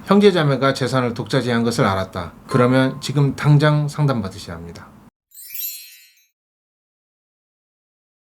형제자매가 재산을 독차지한 것을 알았다. 그러면 지금 당장 상담받으셔야 합니다.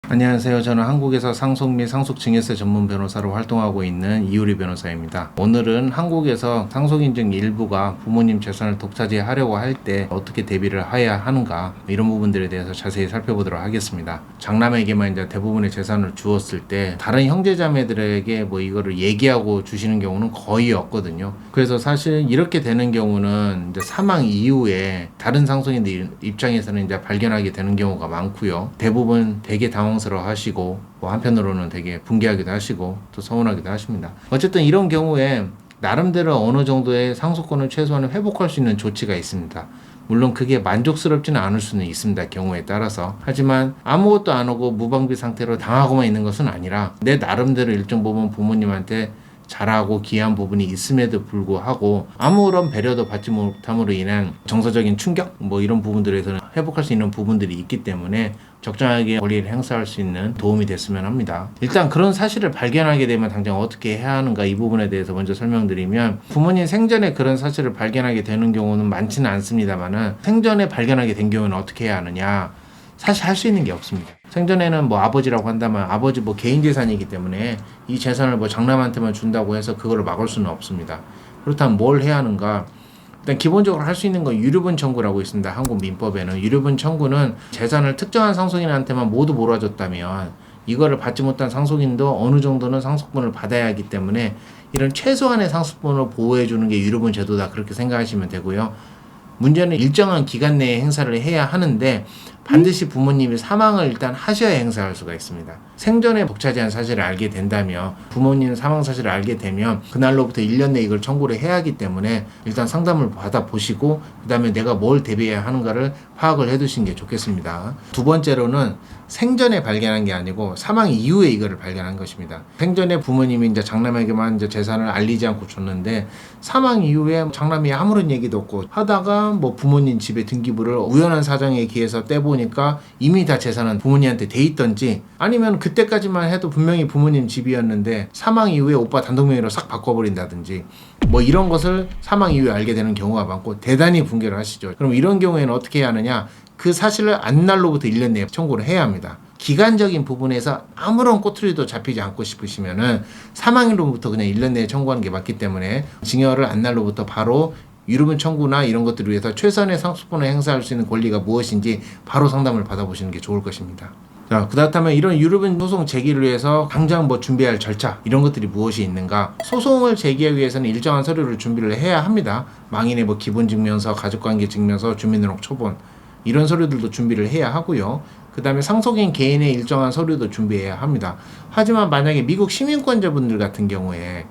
안녕하세요. 저는 한국에서 상속 및 상속증여세 전문 변호사로 활동하고 있는 이효리 변호사입니다. 오늘은 한국에서 상속인증 일부가 부모님 재산을 독차지하려고 할 때 어떻게 대비를 해야 하는가, 이런 부분들에 대해서 자세히 살펴보도록 하겠습니다. 장남에게만 이제 대부분의 재산을 주었을 때 다른 형제자매들에게 이거를 얘기하고 주시는 경우는 거의 없거든요. 그래서 사실 이렇게 되는 경우는 이제 사망 이후에 다른 상속인들 입장에서는 이제 발견하게 되는 경우가 많고요. 대부분 되게 당황스러워 하시고 한편으로는 되게 분개하기도 하시고 또 서운하기도 하십니다. 어쨌든 이런 경우에 나름대로 어느 정도의 상속권을 최소한 회복할 수 있는 조치가 있습니다. 물론 그게 만족스럽지는 않을 수는 있습니다. 경우에 따라서. 하지만 아무것도 안 하고 무방비 상태로 당하고만 있는 것은 아니라 내 나름대로 일정 부분 부모님한테 잘하고 귀한 부분이 있음에도 불구하고 아무런 배려도 받지 못함으로 인한 정서적인 충격 이런 부분들에서는 회복할 수 있는 부분들이 있기 때문에 적정하게 권리를 행사할 수 있는 도움이 됐으면 합니다. 일단 그런 사실을 발견하게 되면 당장 어떻게 해야 하는가, 이 부분에 대해서 먼저 설명드리면, 부모님 생전에 그런 사실을 발견하게 되는 경우는 많지는 않습니다만은 생전에 발견하게 된 경우는 어떻게 해야 하느냐, 사실 할 수 있는 게 없습니다. 생전에는 아버지라고 한다면 아버지 개인 재산이기 때문에 이 재산을 장남한테만 준다고 해서 그거를 막을 수는 없습니다. 그렇다면 뭘 해야 하는가? 일단 기본적으로 할 수 있는 건 유류분 청구라고 있습니다. 한국 민법에는 유류분 청구는 재산을 특정한 상속인한테만 모두 몰아줬다면 이거를 받지 못한 상속인도 어느 정도는 상속분을 받아야 하기 때문에 이런 최소한의 상속분을 보호해주는 게 유류분 제도다, 그렇게 생각하시면 되고요. 문제는 일정한 기간 내에 행사를 해야 하는데 반드시 부모님이 사망을 일단 하셔야 행사할 수가 있습니다. 생전에 독차지한 사실을 알게 된다면, 부모님 사망 사실을 알게 되면 그날로부터 1년 내에 이걸 청구를 해야 하기 때문에 일단 상담을 받아보시고 그 다음에 내가 뭘 대비해야 하는가를 파악을 해두시는 게 좋겠습니다. 두 번째로는 생전에 발견한 게 아니고 사망 이후에 이거를 발견한 것입니다. 생전에 부모님이 이제 장남에게만 이제 재산을 알리지 않고 줬는데 사망 이후에 장남이 아무런 얘기도 없고 하다가 부모님 집에 등기부를 우연한 사정에 의해서 떼보니까 이미 다 재산은 부모님한테 돼 있던지, 아니면 그때까지만 해도 분명히 부모님 집이었는데 사망 이후에 오빠 단독 명의로 싹 바꿔버린다든지 이런 것을 사망 이후에 알게 되는 경우가 많고 대단히 분개를 하시죠. 그럼 이런 경우에는 어떻게 해야 하느냐, 그 사실을 안 날로부터 1년 내에 청구를 해야 합니다. 기간적인 부분에서 아무런 꼬투리도 잡히지 않고 싶으시면은 사망일로부터 그냥 1년 내에 청구하는 게 맞기 때문에 증여를 안 날로부터 바로 유류분 청구나 이런 것들을 위해서 최선의 상속분을 행사할 수 있는 권리가 무엇인지 바로 상담을 받아보시는 게 좋을 것입니다. 자, 그렇다면 이런 유류분 소송 제기를 위해서 당장 준비할 절차, 이런 것들이 무엇이 있는가? 소송을 제기하기 위해서는 일정한 서류를 준비를 해야 합니다. 망인의 기본증명서, 가족관계증명서, 주민등록 초본, 이런 서류들도 준비를 해야 하고요. 그 다음에 상속인 개인의 일정한 서류도 준비해야 합니다. 하지만 만약에 미국 시민권자분들 같은 경우에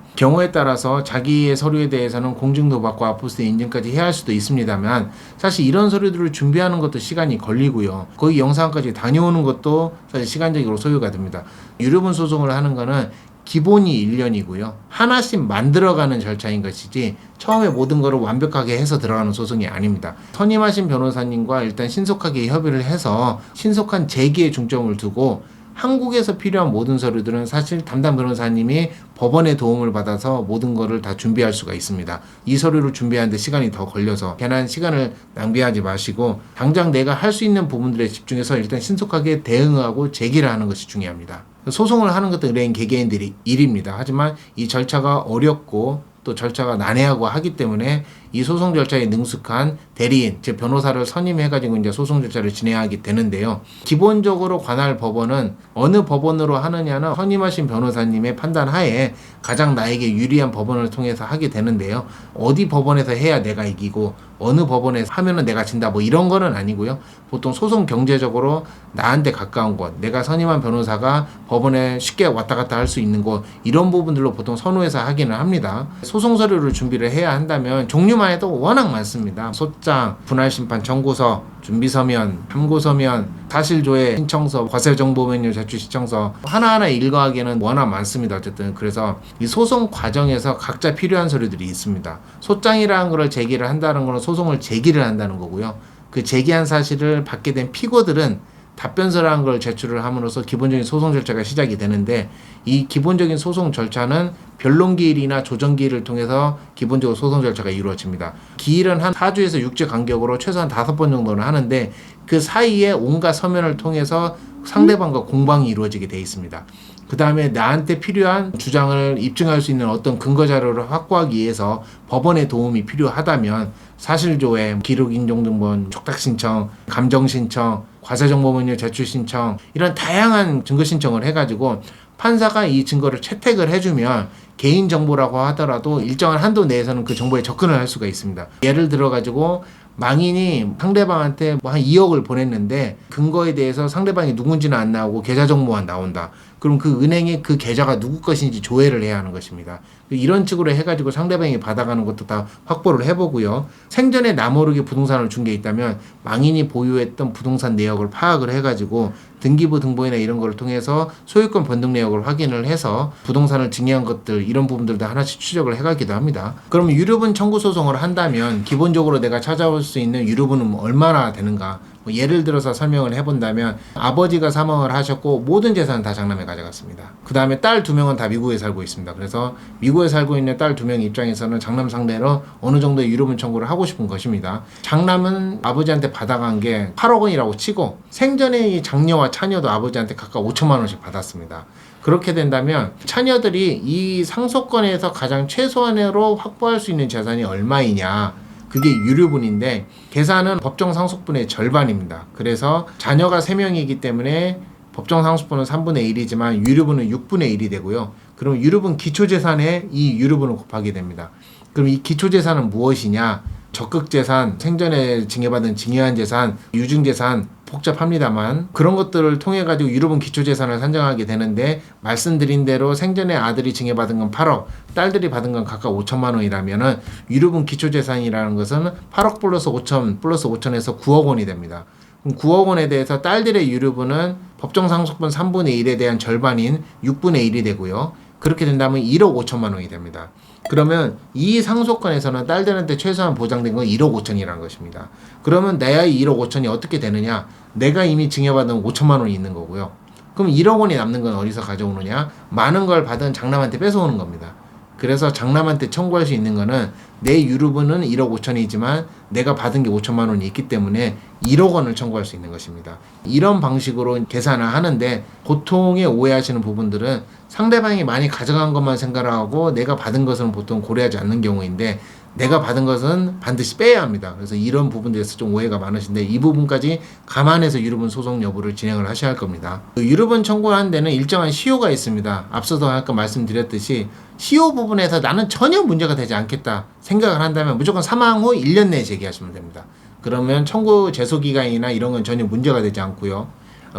따라서 자기의 서류에 대해서는 공증도 받고 아포스트 인증까지 해야 할 수도 있습니다만, 사실 이런 서류들을 준비하는 것도 시간이 걸리고요. 거기 영사관까지 다녀오는 것도 사실 시간적으로 소요가 됩니다. 유류분 소송을 하는 거는 기본이 1년이고요. 하나씩 만들어가는 절차인 것이지 처음에 모든 거를 완벽하게 해서 들어가는 소송이 아닙니다. 선임하신 변호사님과 일단 신속하게 협의를 해서 신속한 제기에 중점을 두고, 한국에서 필요한 모든 서류들은 사실 담당 변호사님이 법원의 도움을 받아서 모든 거를 다 준비할 수가 있습니다. 이 서류를 준비하는데 시간이 더 걸려서 괜한 시간을 낭비하지 마시고 당장 내가 할 수 있는 부분들에 집중해서 일단 신속하게 대응하고 제기를 하는 것이 중요합니다. 소송을 하는 것도 의뢰인 개개인들이 일입니다. 하지만 이 절차가 어렵고 또 절차가 난해하고 하기 때문에 이 소송 절차에 능숙한 대리인, 즉 변호사를 선임해가지고 이제 소송 절차를 진행하게 되는데요. 기본적으로 관할 법원은 어느 법원으로 하느냐는 선임하신 변호사님의 판단 하에 가장 나에게 유리한 법원을 통해서 하게 되는데요. 어디 법원에서 해야 내가 이기고 어느 법원에서 하면은 내가 진다 이런 거는 아니고요. 보통 소송 경제적으로 나한테 가까운 곳, 내가 선임한 변호사가 법원에 쉽게 왔다 갔다 할 수 있는 곳, 이런 부분들로 보통 선호해서 하기는 합니다. 소송 서류를 준비를 해야 한다면 종류만 해도 워낙 많습니다. 소장, 분할심판 청구서, 준비서면, 참고서면, 사실조회 신청서, 과세정보명령 제출신청서, 하나하나 일과하기에는 워낙 많습니다. 어쨌든 그래서 이 소송 과정에서 각자 필요한 서류들이 있습니다. 소장이라는 것을 제기를 한다는 것은 소송을 제기를 한다는 거고요. 그 제기한 사실을 받게 된 피고들은 답변서라는 걸 제출을 함으로써 기본적인 소송 절차가 시작이 되는데, 이 기본적인 소송 절차는 변론기일이나 조정기일을 통해서 기본적으로 소송 절차가 이루어집니다. 기일은 한 4주에서 6주 간격으로 최소한 5번 정도는 하는데, 그 사이에 온갖 서면을 통해서 상대방과 공방이 이루어지게 되어 있습니다. 그 다음에 나한테 필요한 주장을 입증할 수 있는 어떤 근거 자료를 확보하기 위해서 법원의 도움이 필요하다면 사실조회, 기록인정등본, 촉탁신청, 감정신청, 과세정보문의 제출신청, 이런 다양한 증거신청을 해가지고 판사가 이 증거를 채택을 해주면 개인정보라고 하더라도 일정한 한도 내에서는 그 정보에 접근을 할 수가 있습니다. 예를 들어가지고 망인이 상대방한테 뭐 한 2억을 보냈는데 근거에 대해서 상대방이 누군지는 안 나오고 계좌 정보만 나온다. 그럼 그 은행에 그 계좌가 누구 것인지 조회를 해야 하는 것입니다. 이런 식으로 해가지고 상대방이 받아가는 것도 다 확보를 해보고요. 생전에 나 모르게 부동산을 준 게 있다면 망인이 보유했던 부동산 내역을 파악을 해가지고 등기부 등본이나 이런 걸 통해서 소유권 변동 내역을 확인을 해서 부동산을 증여한 것들, 이런 부분들도 하나씩 추적을 해가기도 합니다. 그러면 유류분 청구 소송을 한다면 기본적으로 내가 찾아올 수 있는 유류분은 얼마나 되는가? 뭐 예를 들어서 설명을 해본다면 아버지가 사망을 하셨고 모든 재산은 다 장남에 가져갔습니다. 그 다음에 딸 2명은 다 미국에 살고 있습니다. 그래서 미국에 살고 있는 딸 2명 입장에서는 장남 상대로 어느 정도의 유류분 청구를 하고 싶은 것입니다. 장남은 아버지한테 받아간 게 8억 원이라고 치고 생전에 이 장녀와 차녀도 아버지한테 각각 5천만 원씩 받았습니다. 그렇게 된다면 차녀들이 이 상속권에서 가장 최소한으로 확보할 수 있는 재산이 얼마이냐, 그게 유류분인데 계산은 법정 상속분의 절반입니다. 그래서 자녀가 3명이기 때문에 법정 상속분은 3분의 1이지만 유류분은 6분의 1이 되고요. 그럼 유류분 기초재산에 이 유류분을 곱하게 됩니다. 그럼 이 기초재산은 무엇이냐? 적극재산, 생전에 증여받은 증여한 재산, 유증재산, 복잡합니다만 그런 것들을 통해 가지고 유류분 기초재산을 산정하게 되는데, 말씀드린 대로 생전에 아들이 증여받은 건 8억, 딸들이 받은 건 각각 5천만 원이라면은 유류분 기초재산이라는 것은 8억 플러스 5천 플러스 5천에서 9억 원이 됩니다. 그럼 9억 원에 대해서 딸들의 유류분은 법정 상속분 3분의 1에 대한 절반인 6분의 1이 되고요. 그렇게 된다면 1억 5천만 원이 됩니다. 그러면 이 상속권에서는 딸들한테 최소한 보장된 건 1억 5천이라는 것입니다. 그러면 내야 1억 5천이 어떻게 되느냐? 내가 이미 증여받은 5천만 원이 있는 거고요. 그럼 1억 원이 남는 건 어디서 가져오느냐? 많은 걸 받은 장남한테 뺏어오는 겁니다. 그래서 장남한테 청구할 수 있는 거는 내 유류분은 1억 5천이지만 내가 받은 게 5천만 원이 있기 때문에 1억 원을 청구할 수 있는 것입니다. 이런 방식으로 계산을 하는데 보통의 오해하시는 부분들은 상대방이 많이 가져간 것만 생각하고 내가 받은 것은 보통 고려하지 않는 경우인데, 내가 받은 것은 반드시 빼야 합니다. 그래서 이런 부분들에서 좀 오해가 많으신데 이 부분까지 감안해서 유류분 소송 여부를 진행을 하셔야 할 겁니다. 유류분 청구하는 데는 일정한 시효가 있습니다. 앞서도 아까 말씀드렸듯이 시효 부분에서 나는 전혀 문제가 되지 않겠다 생각을 한다면 무조건 사망 후 1년 내에 제기하시면 됩니다. 그러면 청구 제소기간이나 이런 건 전혀 문제가 되지 않고요.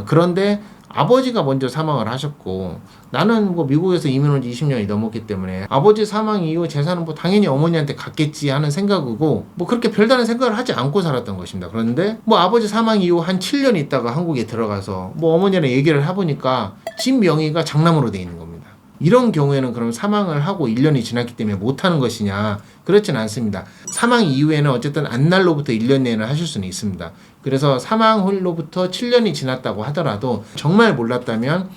그런데 아버지가 먼저 사망을 하셨고 나는 뭐 미국에서 이민 온 지 20년이 넘었기 때문에 아버지 사망 이후 재산은 뭐 당연히 어머니한테 갔겠지 하는 생각이고 뭐 그렇게 별다른 생각을 하지 않고 살았던 것입니다. 그런데 뭐 아버지 사망 이후 한 7년 있다가 한국에 들어가서 뭐 어머니랑 얘기를 해보니까 집 명의가 장남으로 돼 있는 겁니다. 이런 경우에는 그럼 사망을 하고 1년이 지났기 때문에 못하는 것이냐? 그렇진 않습니다. 사망 이후에는 어쨌든 안날로부터 1년 내에는 하실 수는 있습니다. 그래서 사망 후로부터 7년이 지났다고 하더라도 정말 몰랐다면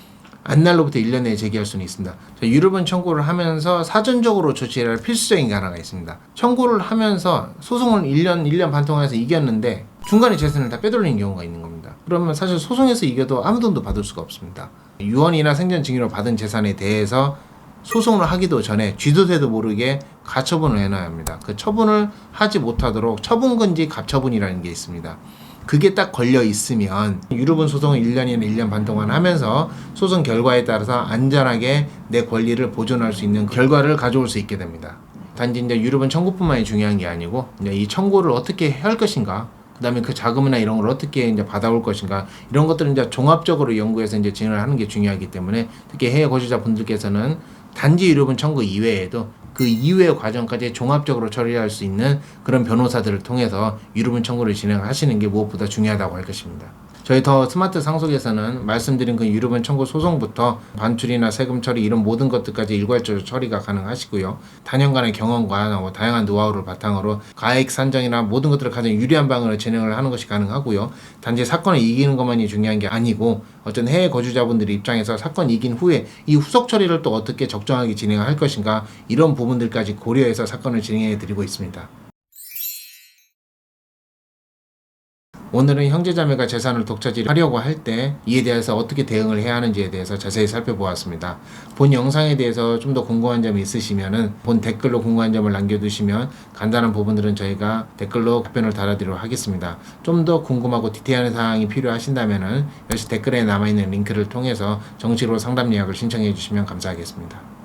안날로부터 1년 내에 제기할 수는 있습니다. 유류분 청구를 하면서 사전적으로 조치해야 할 필수적인 게 하나가 있습니다. 청구를 하면서 소송을 1년 반 동안 해서 이겼는데 중간에 재산을 다 빼돌리는 경우가 있는 겁니다. 그러면 사실 소송에서 이겨도 아무 돈도 받을 수가 없습니다. 유언이나 생전 증여로 받은 재산에 대해서 소송을 하기도 전에 쥐도 새도 모르게 가처분을 해놔야 합니다. 그 처분을 하지 못하도록 처분금지 가처분이라는 게 있습니다. 그게 딱 걸려 있으면 유류분 소송을 1년이나 1년 반 동안 하면서 소송 결과에 따라서 안전하게 내 권리를 보존할 수 있는 결과를 가져올 수 있게 됩니다. 단지 이제 유류분 청구뿐만이 중요한 게 아니고 이제 이 청구를 어떻게 할 것인가, 그 다음에 그 자금이나 이런 걸 어떻게 이제 받아올 것인가, 이런 것들은 이제 종합적으로 연구해서 이제 진행을 하는 게 중요하기 때문에 특히 해외 거주자 분들께서는 단지 유류분 청구 이외에도 그 이후의 과정까지 종합적으로 처리할 수 있는 그런 변호사들을 통해서 유류분 청구를 진행하시는 게 무엇보다 중요하다고 할 것입니다. 저희 더 스마트 상속에서는 말씀드린 그 유류분 청구 소송부터 반출이나 세금 처리 이런 모든 것들까지 일괄적으로 처리가 가능하시고요. 단연간의 경험과 다양한 노하우를 바탕으로 가액 산정이나 모든 것들을 가장 유리한 방으로 진행을 하는 것이 가능하고요. 단지 사건을 이기는 것만이 중요한 게 아니고 어떤 해외 거주자분들 입장에서 사건 이긴 후에 이 후속 처리를 또 어떻게 적정하게 진행할 것인가 이런 부분들까지 고려해서 사건을 진행해 드리고 있습니다. 오늘은 형제자매가 재산을 독차지하려고 할 때 이에 대해서 어떻게 대응을 해야 하는지에 대해서 자세히 살펴보았습니다. 본 영상에 대해서 좀 더 궁금한 점이 있으시면은 본 댓글로 궁금한 점을 남겨두시면 간단한 부분들은 저희가 댓글로 답변을 달아드리도록 하겠습니다. 좀 더 궁금하고 디테일한 사항이 필요하신다면은 역시 댓글에 남아있는 링크를 통해서 정식으로 상담 예약을 신청해 주시면 감사하겠습니다.